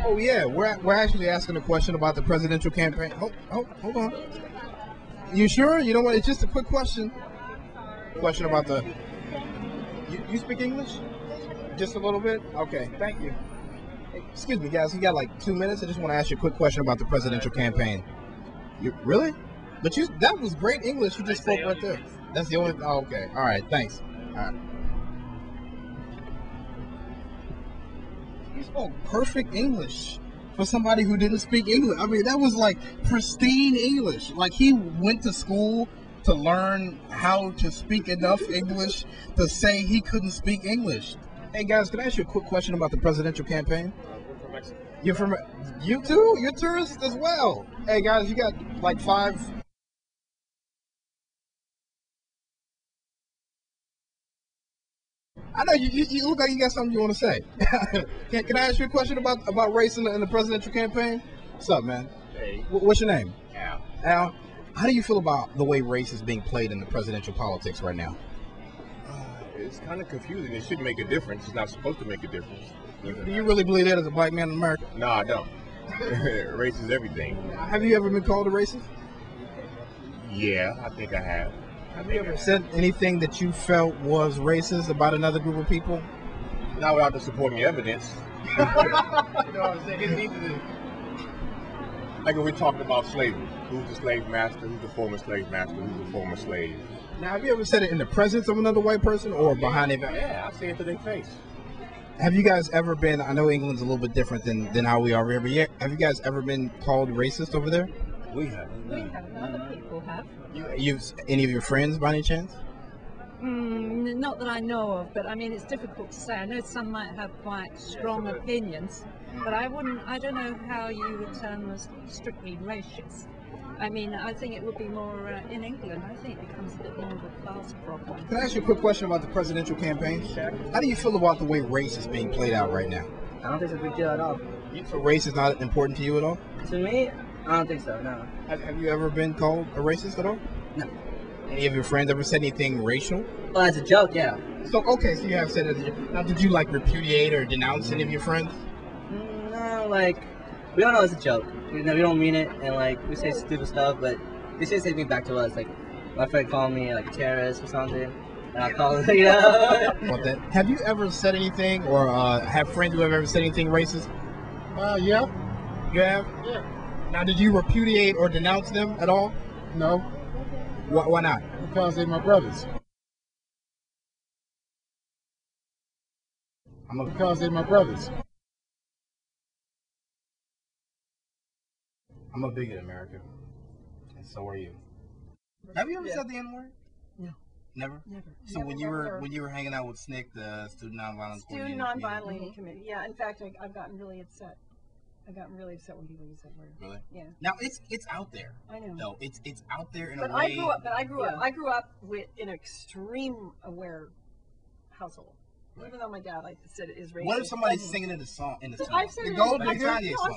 Oh yeah, we're actually asking a question about the presidential campaign. Hold on. You sure? You know what? It's just a quick question. Question about the. You speak English? Just a little bit? Okay, thank you. Hey, excuse me, guys. You got like 2 minutes. I just want to ask you a quick question about the presidential campaign. You really? But that was great English. You just spoke right there. That's the only. Oh, okay. All right. Thanks. All right. He spoke perfect English for somebody who didn't speak English. I mean, that was like pristine English. Like he went to school to learn how to speak enough English to say he couldn't speak English. Hey guys, can I ask you a quick question about the presidential campaign? We're from Mexico. You're from. You too? You're tourists as well. Hey guys, you got like 5. I know you look like you got something you want to say. Can I ask you a question about race in the presidential campaign? What's up, man? Hey. What's your name? Al. Al, how do you feel about the way race is being played in the presidential politics right now? It's kind of confusing. It shouldn't make a difference. It's not supposed to make a difference. Do you really believe that as a black man in America? No, I don't. Race is everything. Have you ever been called a racist? Yeah, I think I have. Have you ever said anything that you felt was racist about another group of people? Not without the supporting evidence. You know what I'm saying? Like when we talked about slavery. Who's the slave master? Who's the former slave master? Who's the former slave? Now, have you ever said it in the presence of another white person or behind their back? Yeah, I say it to their face. Have you guys ever been, I know England's a little bit different than how we are here, but yeah, have you guys ever been called racist over there? We have. We have. Other people have. Any of your friends by any chance? Not that I know of, but I mean, it's difficult to say. I know some might have quite strong opinions, but I don't know how you would term them as strictly racist. I mean, I think it would be more in England. I think it becomes a bit more of a class problem. Can I ask you a quick question about the presidential campaign? How do you feel about the way race is being played out right now? I don't think it's a big deal at all. So race is not important to you at all? To me, I don't think so, no. Have you ever been called a racist at all? No. Any of your friends ever said anything racial? Well, as a joke, yeah. So you have said it. Now, did you like repudiate or denounce any of your friends? No, like, we don't know it's a joke. We don't mean it, and like, we say stupid stuff, but they say something back to us. Like, my friend called me like a terrorist or something, and I called him, you know? What that? Have you ever said anything, or have friends who have ever said anything racist? Yeah. You have? Yeah. Now, did you repudiate or denounce them at all? No. Why not? Because they're my brothers. Because they're my brothers. I'm a bigot, America, and so are you. Have you ever said the N-word? No. Never? Never. So when you were hanging out with SNCC, the Student Nonviolence Student Nonviolent Committee. Yeah. In fact, I've gotten really upset. I got really upset when people use that word. Really? Yeah. Now it's out there. I know. No, it's out there in but a way. I grew up in an extreme aware household. Right. Even though my dad, like I said, is racist. What if somebody's singing in the song? I've said the it Gold in Kanye song.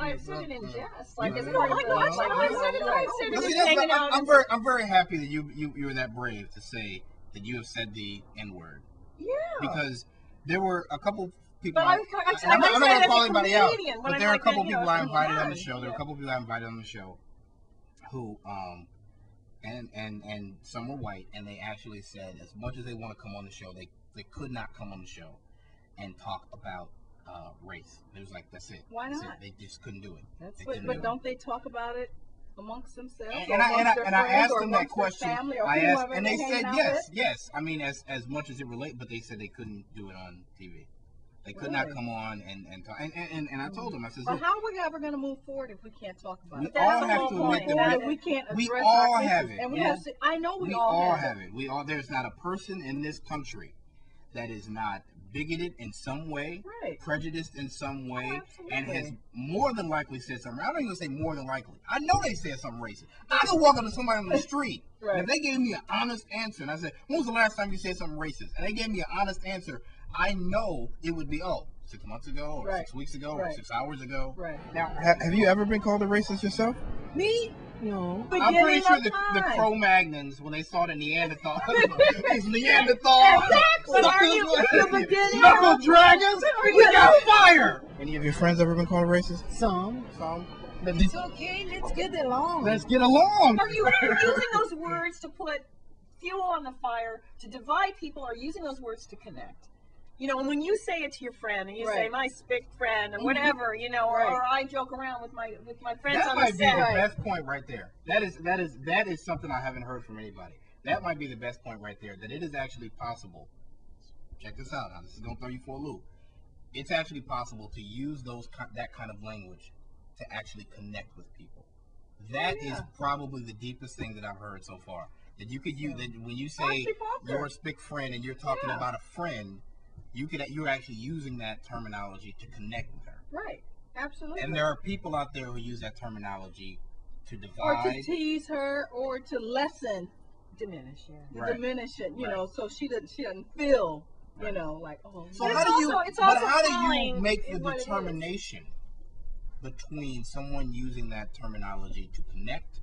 I've said it in jest. Like, it's not like much. I've said it I'm very happy that you were that brave to say that you have said the N-word. Yeah. Because there were a couple people. But I'm not going to call anybody out. But there are a couple like, people I invited on the show. There were a couple people I invited on the show who and some were white, and they actually said as much as they want to come on the show, they could not come on the show and talk about race. It was like, that's it. Why not? They just couldn't do it. But don't they talk about it amongst themselves? And I asked them that question. And they said yes. I mean, as much as it relates, but they said they couldn't do it on TV. They could not come on and talk. And I told them, I said, well, how are we ever going to move forward if we can't talk about it? We all have to admit that we can't address we all have it. And we have to, I know we all have it. We all. There's not a person in this country that is not bigoted in some way, prejudiced in some way, and has more than likely said something. I don't even say more than likely. I know they said something racist. I could walk up to somebody on the street, and if they gave me an honest answer, and I said, when was the last time you said something racist? And they gave me an honest answer, I know it would be, 6 months ago, or 6 weeks ago, or 6 hours ago. Now, have you ever been called a racist yourself? Me? No. I'm pretty sure the Cro-Magnons, when they saw the Neanderthal, these Neanderthal but are you in the beginning? knuckle dragons, we got fire. Any of your friends ever been called a racist? Some. It's okay, let's get along. Let's get along. Are you using those words to put fuel on the fire, to divide people, or using those words to connect? You know, when you say it to your friend, and you say my spick friend, or whatever, you know, or I joke around with my friends that on the might be set. the best point right there. That is something I haven't heard from anybody. That might be the best point right there. That it is actually possible. Check this out. Now, this is gonna throw you for a loop. It's actually possible to use that kind of language to actually connect with people. That is probably the deepest thing that I've heard so far. That you could use that when you say you're a spick friend and you're talking about a friend, you're actually using that terminology to connect with her. Right. Absolutely. And there are people out there who use that terminology to divide, or to tease her, or to diminish it. You know, so she doesn't feel. You know, like So how do you make the determination between someone using that terminology to connect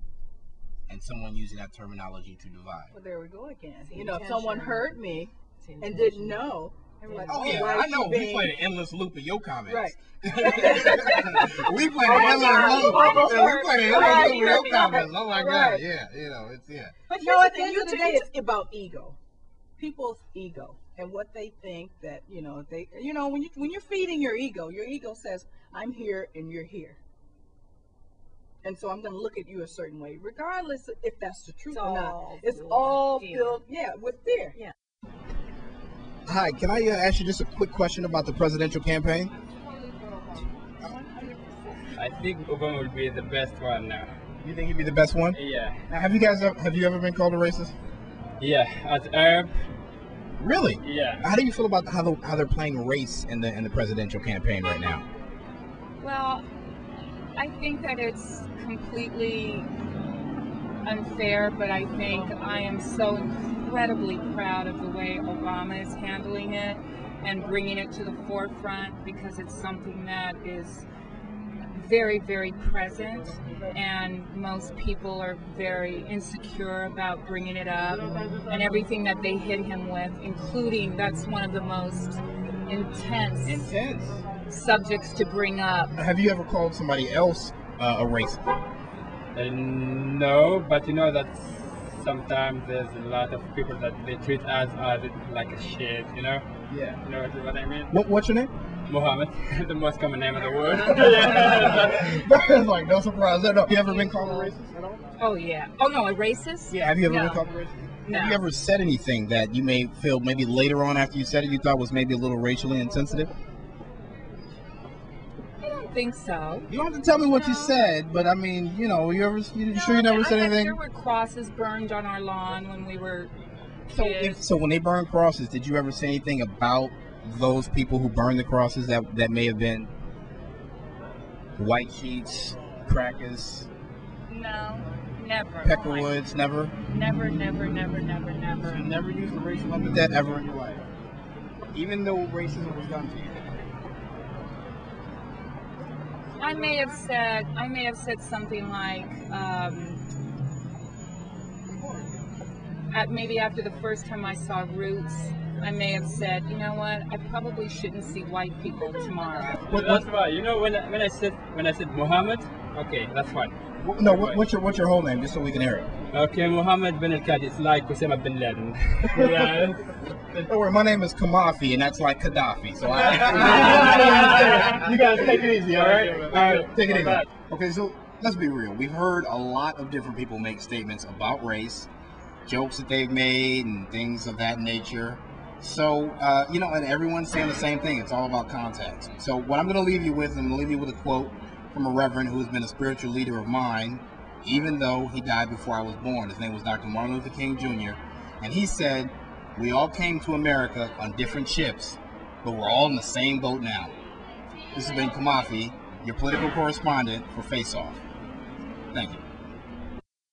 and someone using that terminology to divide? Well, there we go again. You know, if someone heard me and didn't know, they were like, I know. We played an endless loop of your comments. Right. We played an endless loop. of your comments. Oh my God. Yeah. You know, But you know, at the end of the day, it's about ego. People's ego. And what they think that, when you're feeding your ego says, I'm here and you're here. And so I'm going to look at you a certain way, regardless of if that's the truth or not. It's all filled, with fear. Yeah. Hi, can I ask you just a quick question about the presidential campaign? I think Obama would be the best one now. You think he'd be the best one? Yeah. Now, have you ever been called a racist? Yeah, as Arab. Really? Yeah. How do you feel about how they're playing race in the presidential campaign right now? Well, I think that it's completely unfair, but I think I am so incredibly proud of the way Obama is handling it and bringing it to the forefront, because it's something that is very, very present, and most people are very insecure about bringing it up, and everything that they hit him with, including, that's one of the most intense subjects to bring up. Have you ever called somebody else a racist? No, but you know that sometimes there's a lot of people that they treat us as like a shit, you know? Yeah. You know what I mean? What's your name? Muhammad, the most common name of the world. That's like no surprise. No. Have you ever been called a racist at all? Oh yeah. Oh no, a racist? Yeah. Have you ever been called a racist? No. Have you ever said anything that you may feel maybe later on after you said it you thought was maybe a little racially insensitive? I don't think so. You don't have to tell me what you said, but I mean, you never said anything? There were crosses burned on our lawn when we were kids. So when they burn crosses, did you ever say anything about those people who burned the crosses that may have been white sheets, crackers? No, never. Peckerwoods, never? Never. So you never used a racial epithet ever in your life? Even though racism was done to you? I may have said something like, maybe after the first time I saw Roots, I may have said, you know what, I probably shouldn't see white people tomorrow. That's why, you know, when I said Muhammad, okay, that's fine. No, what's your whole name, just so we can hear it? Okay, Muhammad bin al-Kadi, it's like Osama bin Laden. Don't worry, my name is Kamafi, and that's like Gaddafi, so you guys take it easy, all right? All right, take it easy. Okay, so let's be real. We've heard a lot of different people make statements about race, jokes that they've made, and things of that nature. So, and everyone's saying the same thing. It's all about context. So what I'm going to leave you with, I'm going to leave you with a quote from a reverend who has been a spiritual leader of mine, even though he died before I was born. His name was Dr. Martin Luther King Jr. And he said, we all came to America on different ships, but we're all in the same boat now. This has been Kamafi, your political correspondent for Face Off. Thank you.